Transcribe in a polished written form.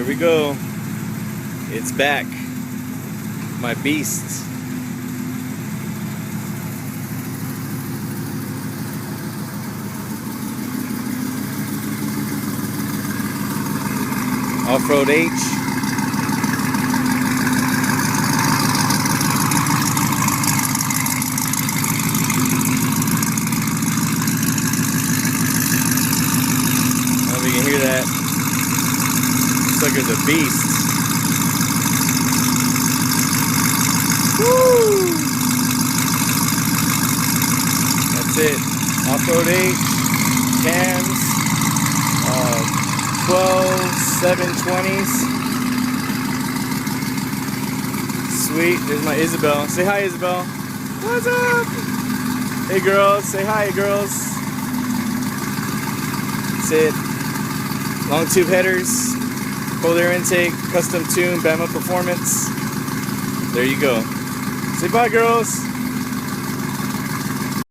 Here we go. It's back. My beast. Off-road H. I hope you can hear that. Sucker's a beast. Woo! That's it. Off-road H, cams, 12 720s. Sweet. There's my Isabel. Say hi, Isabel. What's up? Hey, girls. Say hi, girls. That's it. Long tube headers. Cold air intake. Custom tune. Bama performance. There you go. Say bye, girls.